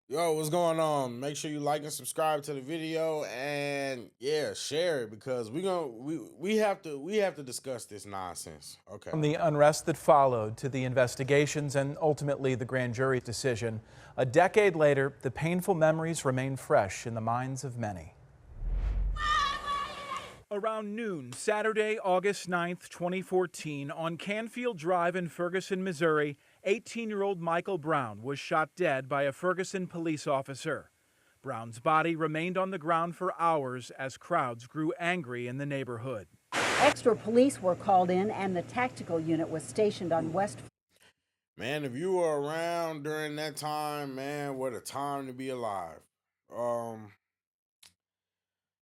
Yo, what's going on? Make sure you like and subscribe to the video, and yeah, share it because we have to discuss this nonsense. Okay. From the unrest that followed to the investigations and ultimately the grand jury decision, a decade later, the painful memories remain fresh in the minds of many. Around noon, Saturday, August 9th, 2014, on Canfield Drive in Ferguson, Missouri, 18-year-old Michael Brown was shot dead by a Ferguson police officer. Brown's body remained on the ground for hours as crowds grew angry in the neighborhood. Extra police were called in and the tactical unit was stationed on West. Man, if you were around during that time, man, what a time to be alive.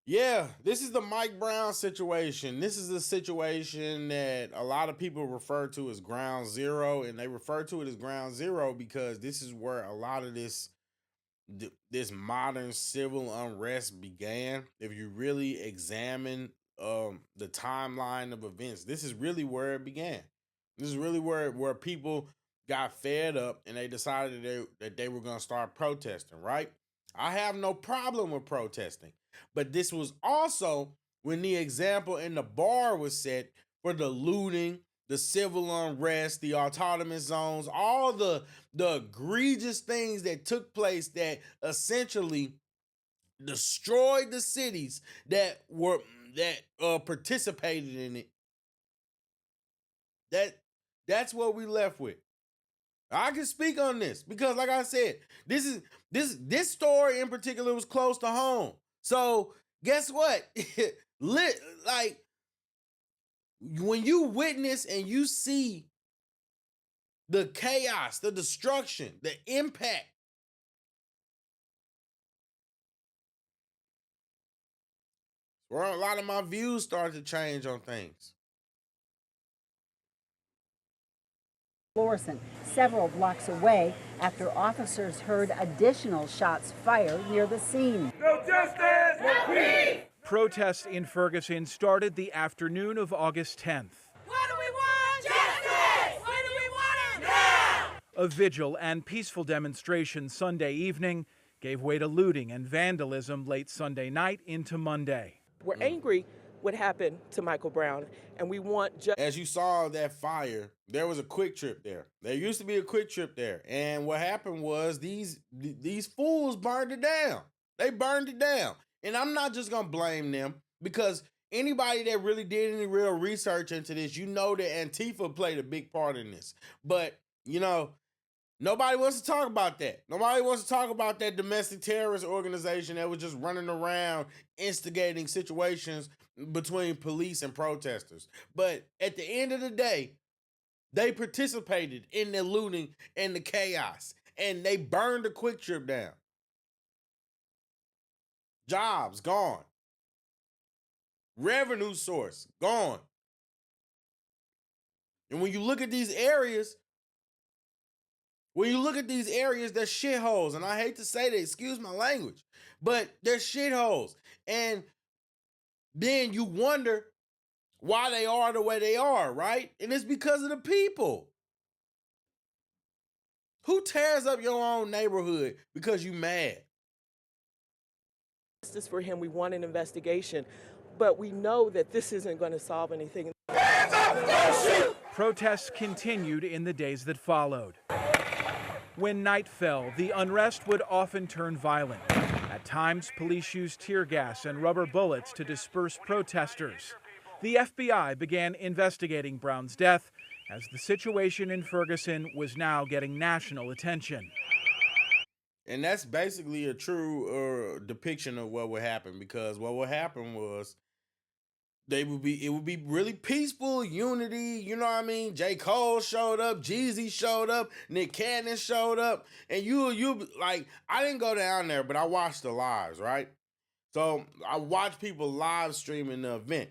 Yeah, this is the Mike Brown situation. This is a situation that a lot of people refer to as ground zero, and they refer to it as ground zero because this is where a lot of this modern civil unrest began. If you really examine the timeline of events, this is really where it began. This is really where people got fed up and they decided that they were going to start protesting, right? I have no problem with protesting, but this was also when the example in the bar was set for the looting, the civil unrest, the autonomous zones, all the egregious things that took place that essentially destroyed the cities that participated in it. That's what we left with. I can speak on this because, like I said, this story in particular was close to home. So guess what? Like when you witness and you see the chaos, the destruction, the impact, where a lot of my views started to change on things. Florissant, several blocks away, after officers heard additional shots fired near the scene. No justice! No peace! Protests in Ferguson started the afternoon of August 10th. What do we want? Justice! What do we want it now? A vigil and peaceful demonstration Sunday evening gave way to looting and vandalism late Sunday night into Monday. We're angry what happened to Michael Brown, and we want justice. As you saw that fire, there was a Quick Trip there. There used to be a Quick Trip there. And what happened was these fools burned it down. They burned it down. And I'm not just going to blame them because anybody that really did any real research into this, you know that Antifa played a big part in this. But, you know, nobody wants to talk about that. Nobody wants to talk about that domestic terrorist organization that was just running around instigating situations between police and protesters. But at the end of the day, they participated in the looting and the chaos, and they burned the Quick Trip down. Jobs gone. Revenue source gone. And when you look at these areas, they're shitholes. And I hate to say that, excuse my language, but they're shitholes. And then you wonder why they are the way they are, right? And it's because of the people. Who tears up your own neighborhood because you mad? Justice for him. We want an investigation, but we know that this isn't going to solve anything. Protests continued in the days that followed. When night fell, the unrest would often turn violent. At times, police used tear gas and rubber bullets to disperse protesters. The FBI began investigating Brown's death as the situation in Ferguson was now getting national attention. And that's basically a true depiction of what would happen, because what would happen was it would be really peaceful, unity, you know what I mean? J. Cole showed up, Jeezy showed up, Nick Cannon showed up, and you like, I didn't go down there, but I watched the lives, right? So I watched people live streaming the event,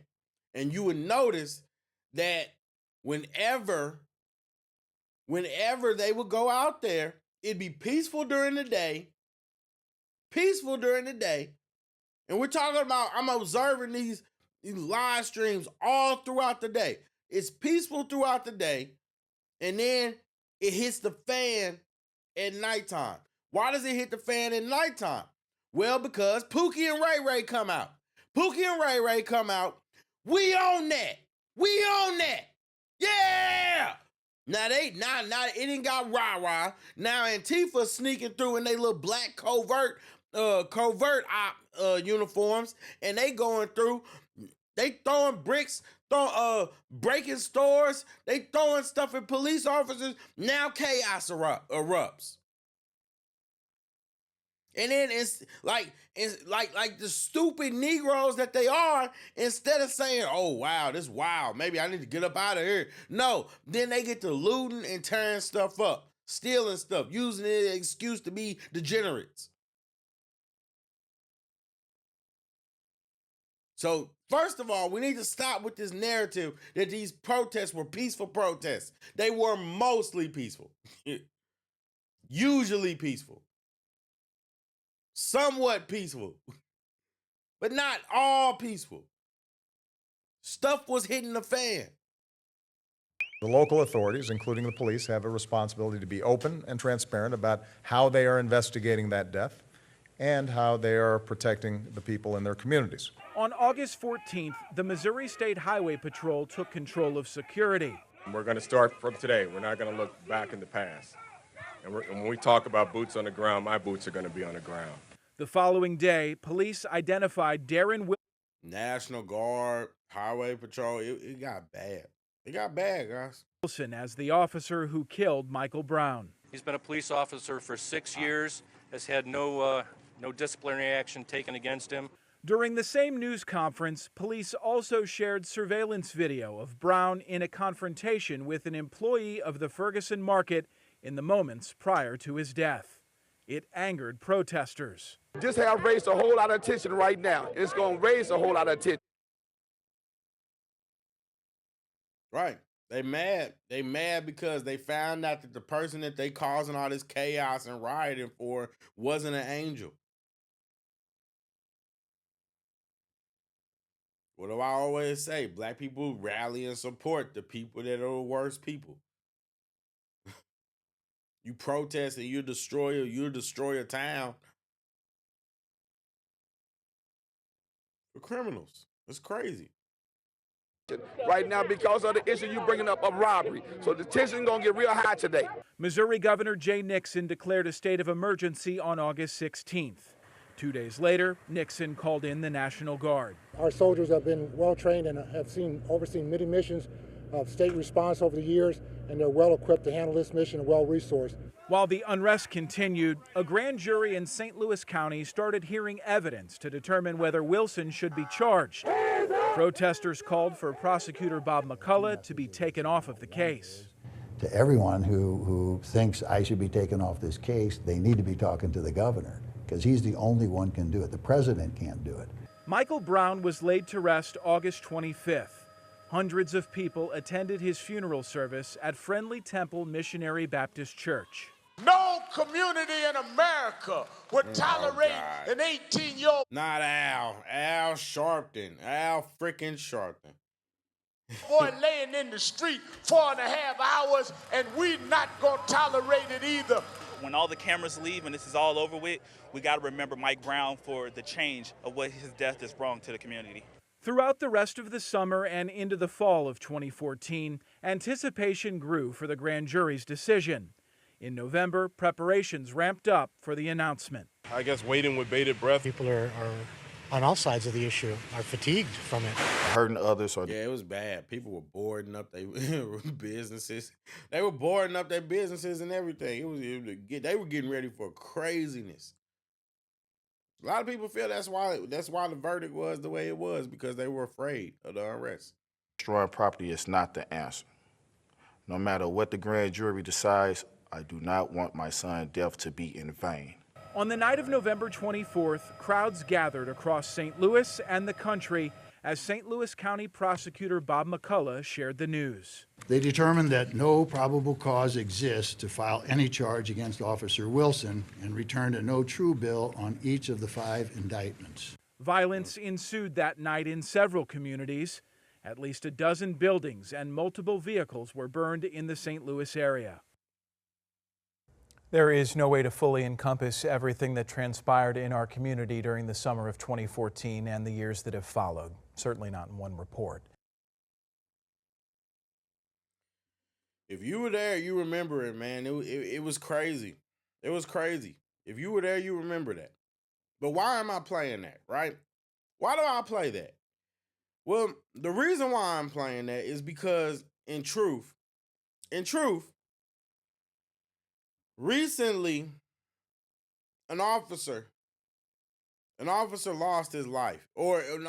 and you would notice that whenever they would go out there, it'd be peaceful during the day, and we're talking about, I'm observing these live streams all throughout the day. It's peaceful throughout the day, and then it hits the fan at nighttime. Why does it hit the fan at nighttime? Well, because Pookie and Ray Ray come out. Pookie and Ray Ray come out. We own that. We own that. Yeah. Now it ain't got rah-rah. Now Antifa sneaking through in they little black covert uniforms, and they going through, they throwing bricks, breaking stores, they throwing stuff at police officers. Now chaos erupts. And then it's like the stupid Negroes that they are, instead of saying, oh, wow, this wild, maybe I need to get up out of here. No, then they get to looting and tearing stuff up, stealing stuff, using it as an excuse to be degenerates. So, first of all, we need to stop with this narrative that these protests were peaceful protests. They were mostly peaceful. Usually peaceful. Somewhat peaceful, but not all peaceful. Stuff was hitting the fan. The local authorities, including the police, have a responsibility to be open and transparent about how they are investigating that death and how they are protecting the people in their communities. On August 14th, the Missouri State Highway Patrol took control of security. We're going to start from today. We're not going to look back in the past. And when we talk about boots on the ground, my boots are going to be on the ground. The following day, police identified Darren Wilson. National Guard, Highway Patrol, it got bad. It got bad, guys. Wilson as the officer who killed Michael Brown. He's been a police officer for 6 years, has had no disciplinary action taken against him. During the same news conference, police also shared surveillance video of Brown in a confrontation with an employee of the Ferguson market in the moments prior to his death. It angered protesters. This has raised a whole lot of attention right now. It's going to raise a whole lot of attention. Right. They mad. They mad because they found out that the person that they causing all this chaos and rioting for wasn't an angel. What do I always say? Black people rally and support the people that are the worst people. You protest and you destroy a town for criminals. It's crazy. Right now, because of the issue you bringing up of robbery. So the tension going to get real high today. Missouri Governor Jay Nixon declared a state of emergency on August 16th. 2 days later, Nixon called in the National Guard. Our soldiers have been well trained and have overseen many missions of state response over the years, and they're well equipped to handle this mission and well resourced. While the unrest continued, a grand jury in St. Louis County started hearing evidence to determine whether Wilson should be charged. Protesters called for prosecutor Bob McCullough to be taken off of the case. To everyone who thinks I should be taken off this case, they need to be talking to the governor, because he's the only one can do it. The president can't do it. Michael Brown was laid to rest August 25th. Hundreds of people attended his funeral service at Friendly Temple Missionary Baptist Church. No community in America would tolerate an 18-year-old. Not Al Sharpton. Al freaking Sharpton. Boy laying in the street 4.5 hours, and we not gonna tolerate it either. When all the cameras leave and this is all over with, we got to remember Mike Brown for the change of what his death has brought to the community. Throughout the rest of the summer and into the fall of 2014, anticipation grew for the grand jury's decision. In November, preparations ramped up for the announcement. I guess waiting with bated breath. People are on all sides of the issue, are fatigued from it. Hurting others. Yeah, it was bad. People were boarding up their businesses. They were boarding up their businesses and everything. They were getting ready for craziness. A lot of people feel that's why the verdict was the way it was, because they were afraid of the unrest. Destroying property is not the answer. No matter what the grand jury decides, I do not want my son's death to be in vain. On the night of November 24th, crowds gathered across St. Louis and the country as St. Louis County Prosecutor Bob McCullough shared the news. They determined that no probable cause exists to file any charge against Officer Wilson and returned a no true bill on each of the 5 indictments. Violence ensued that night in several communities. At least a dozen buildings and multiple vehicles were burned in the St. Louis area. There is no way to fully encompass everything that transpired in our community during the summer of 2014 and the years that have followed, certainly not in one report. If you were there, you remember it, man. It was crazy. It was crazy. If you were there, you remember that. But why am I playing that, right? Why do I play that? Well, the reason why I'm playing that is because in truth, recently, an officer lost his life. An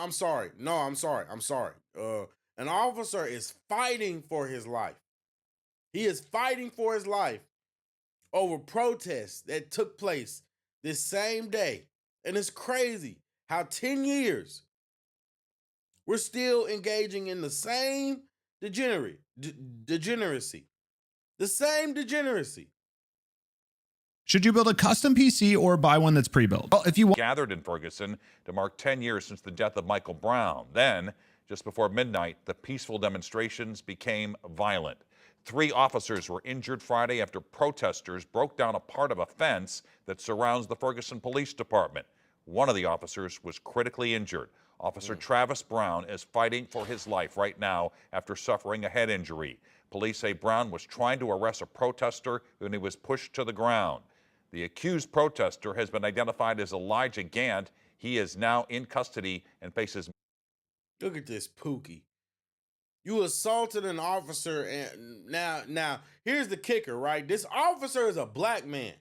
officer is fighting for his life. He is fighting for his life over protests that took place this same day. And it's crazy how 10 years we're still engaging in the same degeneracy. The same degeneracy. Should you build a custom PC or buy one that's pre-built? Well, if you gathered in Ferguson to mark 10 years since the death of Michael Brown. Then, just before midnight, the peaceful demonstrations became violent. 3 officers were injured Friday after protesters broke down a part of a fence that surrounds the Ferguson Police Department. One of the officers was critically injured. Officer Travis Brown is fighting for his life right now after suffering a head injury. Police say Brown was trying to arrest a protester when he was pushed to the ground. The accused protester has been identified as Elijah Gant. He is now in custody and faces... Look at this Pookie. You assaulted an officer, and now here's the kicker, right? This officer is a black man.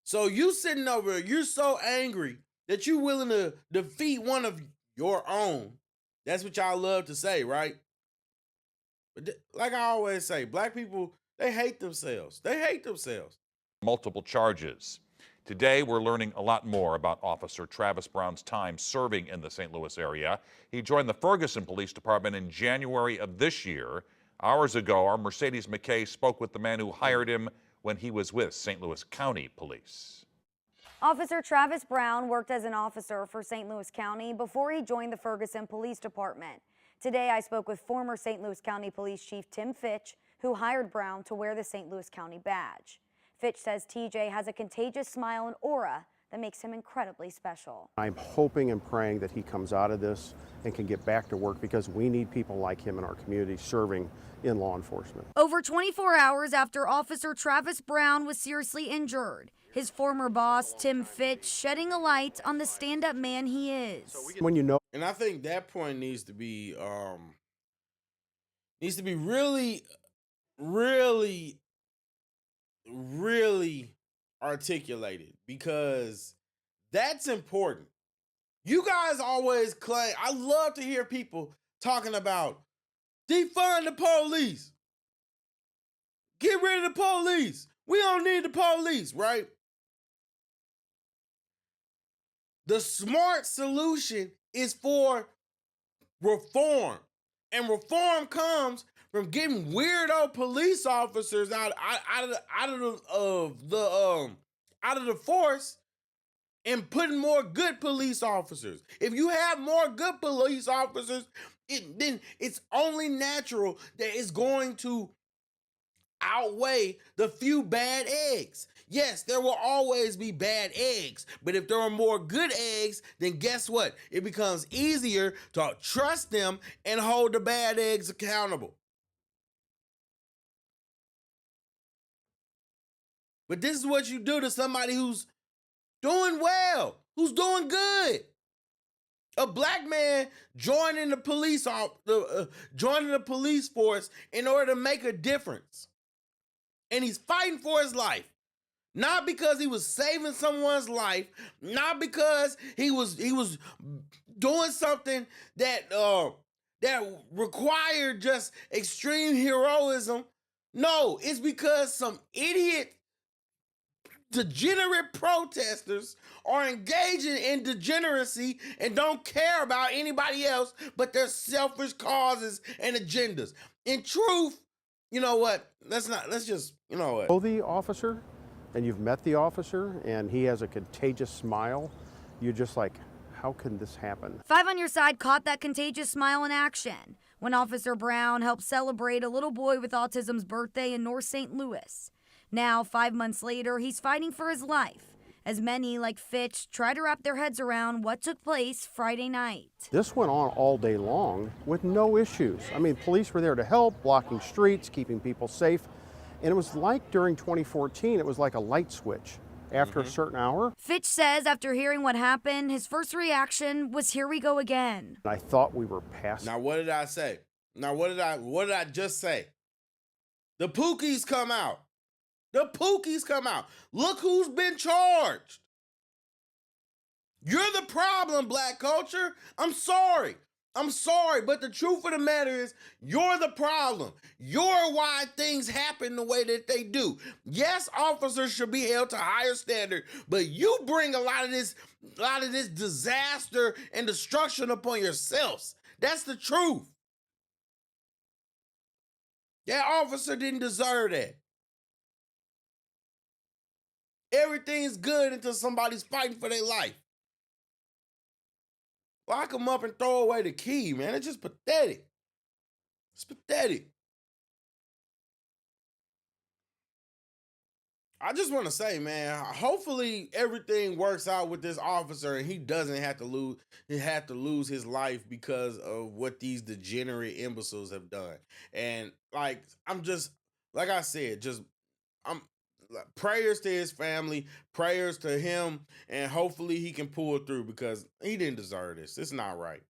So you sitting over, you're so angry that you're willing to defeat one of your own. That's what y'all love to say, right? But like I always say, black people, they hate themselves. They hate themselves. Multiple charges. Today, we're learning a lot more about Officer Travis Brown's time serving in the St. Louis area. He joined the Ferguson Police Department in January of this year. Hours ago, our Mercedes McKay spoke with the man who hired him when he was with St. Louis County Police. Officer Travis Brown worked as an officer for St. Louis County before he joined the Ferguson Police Department. Today, I spoke with former St. Louis County Police Chief Tim Fitch, who hired Brown to wear the St. Louis County badge. Fitch says TJ has a contagious smile and aura that makes him incredibly special. I'm hoping and praying that he comes out of this and can get back to work because we need people like him in our community serving in law enforcement. Over 24 hours after Officer Travis Brown was seriously injured, his former boss, Tim Fitch, shedding a light on the stand-up man he is. When you know, and I think that point needs to be really articulated, because that's important. You guys always claim, I love to hear people talking about defund the police. Get rid of the police. We don't need the police, right? The smart solution is for reform. And reform comes from getting weirdo police officers out of the force and putting more good police officers. If you have more good police officers, then it's only natural that it's going to outweigh the few bad eggs. Yes, there will always be bad eggs, but if there are more good eggs, then guess what? It becomes easier to trust them and hold the bad eggs accountable. But this is what you do to somebody who's doing well, who's doing good. A black man joining the police force in order to make a difference. And he's fighting for his life. Not because he was saving someone's life, not because he was doing something that required just extreme heroism. No, it's because some idiot, degenerate protesters are engaging in degeneracy and don't care about anybody else but their selfish causes and agendas. In truth, you know what? You know the officer, and you've met the officer, and he has a contagious smile, you're just like, how can this happen? 5 on Your Side caught that contagious smile in action when Officer Brown helped celebrate a little boy with autism's birthday in North St. Louis. Now, 5 months later, he's fighting for his life, as many, like Fitch, try to wrap their heads around what took place Friday night. This went on all day long with no issues. I mean, police were there to help, blocking streets, keeping people safe. And it was like during 2014, it was like a light switch. After a certain hour. Fitch says after hearing what happened, his first reaction was, here we go again. I thought we were past. Now, what did I say? Now, what did I just say? The Pookies come out. The Pookies come out. Look who's been charged. You're the problem, black culture. I'm sorry, but the truth of the matter is you're the problem. You're why things happen the way that they do. Yes, officers should be held to higher standard, but you bring a lot of this disaster and destruction upon yourselves. That's the truth. That officer didn't deserve that. Everything's good until somebody's fighting for their life. Lock them up and throw away the key, man. It's just pathetic. It's pathetic. I just want to say, man, hopefully everything works out with this officer and he doesn't have to lose his life because of what these degenerate imbeciles have done. And prayers to his family, prayers to him, and hopefully he can pull through because he didn't deserve this. It's not right.